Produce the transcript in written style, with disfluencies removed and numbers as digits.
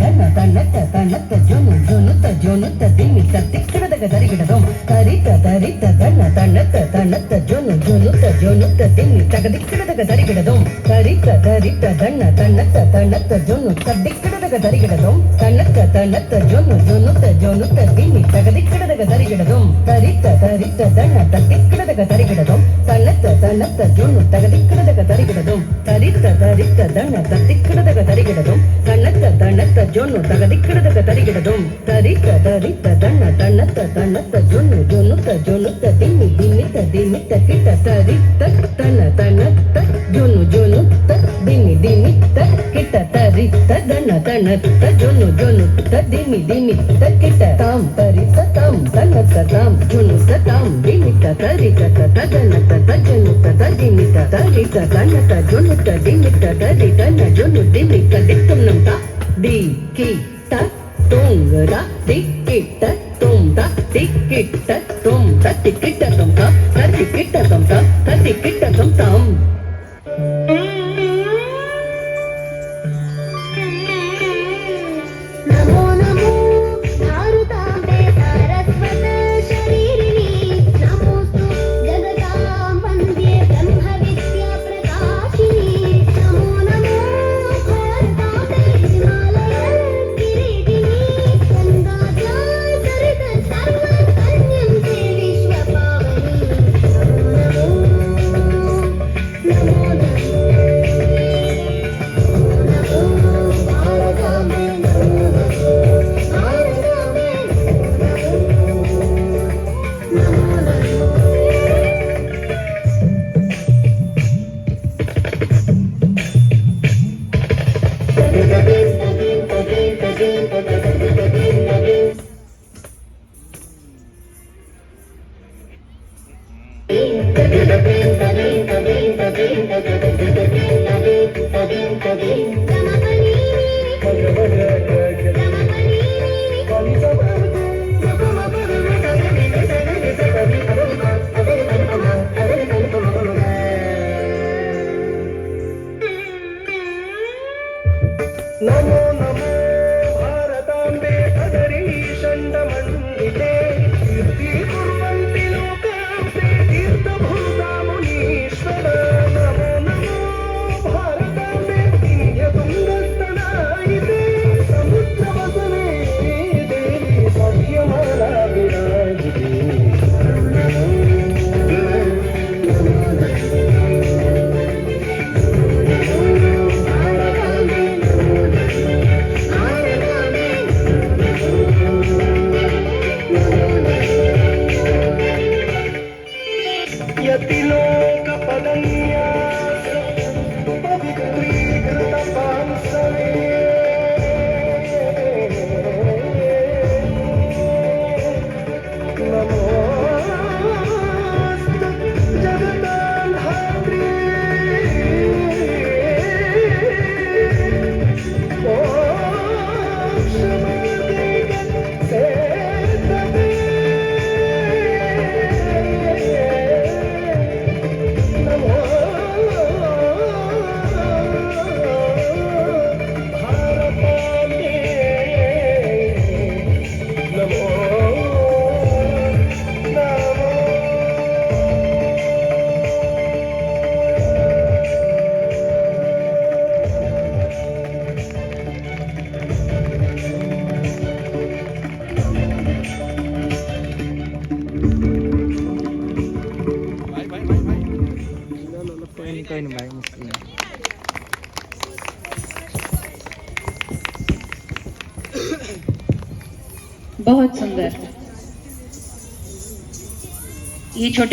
தன தன்னத்த தன்னத்த ஜொனு ஜொனுத்த ஜொனுத்த திமித்த திக்கிடதக தரிகிடதும் தரித்த தரித்த தன தன்னத்த தன்னத்த ஜொனு ஜொனுத்த ஜொனுத்த திமித்த திக்கிடதக தரிகிடதும் தரித்த தரித்த தன தன்னத்த தன்னத்த ஜொனு திக்கிடதக தரிகிடதும் தன்னத்த தன்னத்த ஜொனு ஜொனுத்த ஜொனுத்த திமித்த திக்கிடதக தரிகிடதும் தரித்த தரித்த தன திக்கிடதக தரிகிடதும் தன்னத்த தன்னத்த ஜொனு திக்கிடதக தரிகிடதும் தரித்த தரித்த தன திக்கிடதக தரிகிடதும் தன்னத்த தன்னத்த ஜொன்னு தகதிக்கிடதக தரிகிடதும் தரித்த தரித்த தன்ன தன்னத்த தன்னத்த ஜொன்னு ஜொன்னுத்த ஜொன்னுத்த திம்மி திம்மித்த திம்மித்த கிட்ட தரித்த தன்ன தன்னத்த ஜொன்னு ஜொன்னுத்த திம்மி திம்மித்த கிட்ட தரித்த தன்ன தன்னத்த ஜொன்னு ஜொன்னுத்த திம்மி திம்மித்த கிட்ட தாம் தரித்த தாம் தன்னத்த தாம் ஜொன்னுத்த தாம் திம்மித்த தரித்த தன்னத்த தஜொன்னுத்த ததிம்மித்த தரித்த தன்னத்த ஜொன்னுத்த திம்மித்த தரி தன்ன ஜொன்னு திம்மித்த திட்டும் நம் தா டி கி ட தொங்க ர டி கி ட தொம் த டி கி ட தொம் த டி கி ட தொம் த த டி கி ட தொம் த த டி கி ட தொம் தம் नमो नमो भारतांबे अदरी षण्डमण्डिते कीर्ति कुर्वन्ति लोकांते तीर्थभूता मुनीश्वर नमो नमो भारतांबे पुण्यतुङ्गस्तनायिते समुद्रवसने देवी सौख्यमाला विराजिते यतिलोकपदन्यास पवित्रीकृतपांसवे नमोऽस्तु जगदान्धात्री बहुत सुंदर। ये छोटे